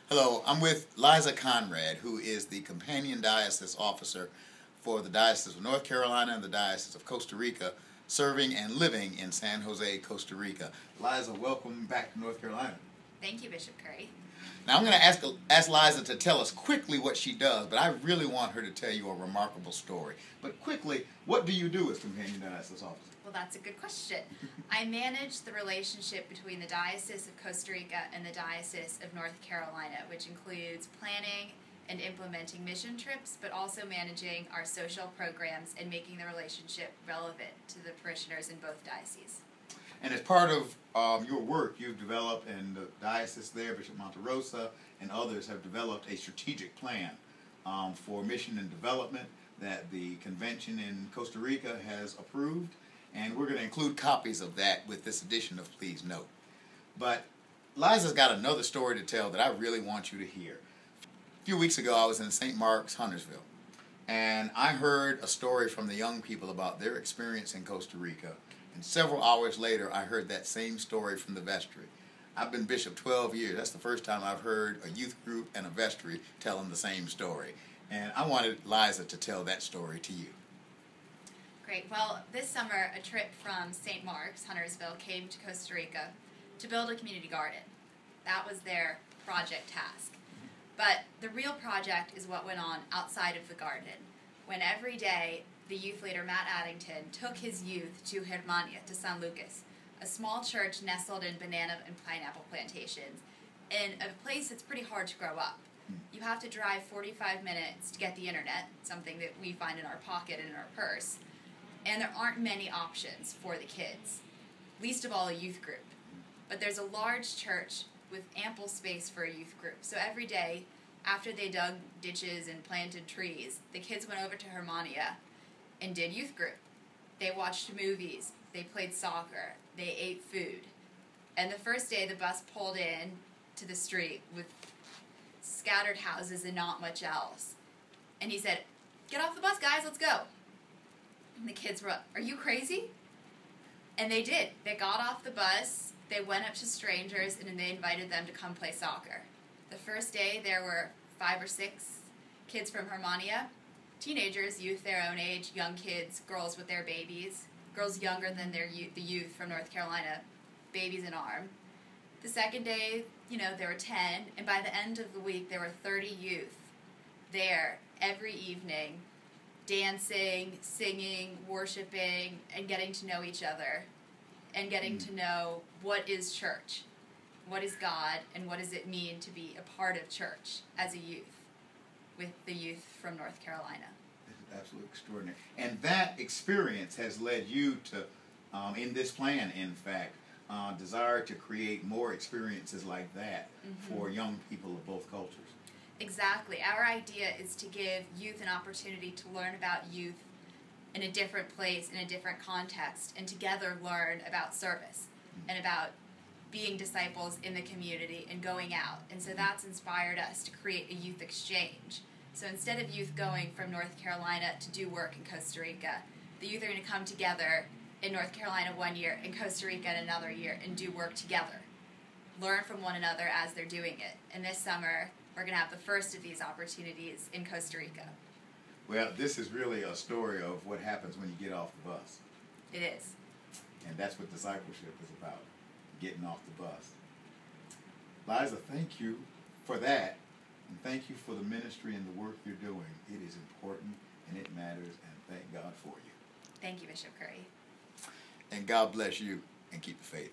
Hello, I'm with Liza Conrad, who is the Companion Diocese Officer for the Diocese of North Carolina and the Diocese of Costa Rica, serving and living in San Jose, Costa Rica. Liza, welcome back to North Carolina. Thank you, Bishop Curry. Now I'm going to ask Liza to tell us quickly what she does, but I really want her to tell you a remarkable story. But quickly, what do you do as Companion Diocese Officer? Well, that's a good question. I manage the relationship between the Diocese of Costa Rica and the Diocese of North Carolina, which includes planning and implementing mission trips, but also managing our social programs and making the relationship relevant to the parishioners in both dioceses. And as part of your work, you've developed, and the diocese there, Bishop Monterosa, and others have developed a strategic plan for mission and development that the convention in Costa Rica has approved. And we're going to include copies of that with this edition of Please Note. But Liza's got another story to tell that I really want you to hear. A few weeks ago, I was in St. Mark's, Huntersville, and I heard a story from the young people about their experience in Costa Rica. And several hours later, I heard that same story from the vestry. I've been bishop 12 years. That's the first time I've heard a youth group and a vestry telling the same story. And I wanted Liza to tell that story to you. Great. Well, this summer, a trip from St. Mark's, Huntersville, came to Costa Rica to build a community garden. That was their project task. But the real project is what went on outside of the garden, when every day the youth leader, Matt Addington, took his youth to Germania, to San Lucas, a small church nestled in banana and pineapple plantations, in a place that's pretty hard to grow up. You have to drive 45 minutes to get the internet, something that we find in our pocket and in our purse, and there aren't many options for the kids, least of all a youth group. But there's a large church with ample space for a youth group. So every day, after they dug ditches and planted trees, the kids went over to Germania and did youth group. They watched movies, they played soccer, they ate food. And the first day, the bus pulled in to the street with scattered houses and not much else. And he said, "Get off the bus, guys, let's go." And the kids were, "Are you crazy?" And they did. They got off the bus, they went up to strangers, and they invited them to come play soccer. The first day, there were 5 or 6 kids from Germania, teenagers, youth their own age, young kids, girls with their babies, girls younger than the youth from North Carolina, babies in arm. The second day, there were 10, and by the end of the week, there were 30 youth there every evening, dancing, singing, worshiping, and getting to know each other, and getting to know what is church, what is God, and what does it mean to be a part of church as a youth, with the youth from North Carolina. This is absolutely extraordinary. And that experience has led you to, in this plan, in fact, desire to create more experiences like that for young people of both cultures. Exactly. Our idea is to give youth an opportunity to learn about youth in a different place, in a different context, and together learn about service and about being disciples in the community and going out. And so that's inspired us to create a youth exchange. So instead of youth going from North Carolina to do work in Costa Rica, the youth are going to come together in North Carolina one year, in Costa Rica another year, and do work together. Learn from one another as they're doing it. And this summer, we're going to have the first of these opportunities in Costa Rica. Well, this is really a story of what happens when you get off the bus. It is. And that's what discipleship is about, getting off the bus. Liza, thank you for that, and thank you for the ministry and the work you're doing. It is important, and it matters, and thank God for you. Thank you, Bishop Curry. And God bless you, and keep the faith.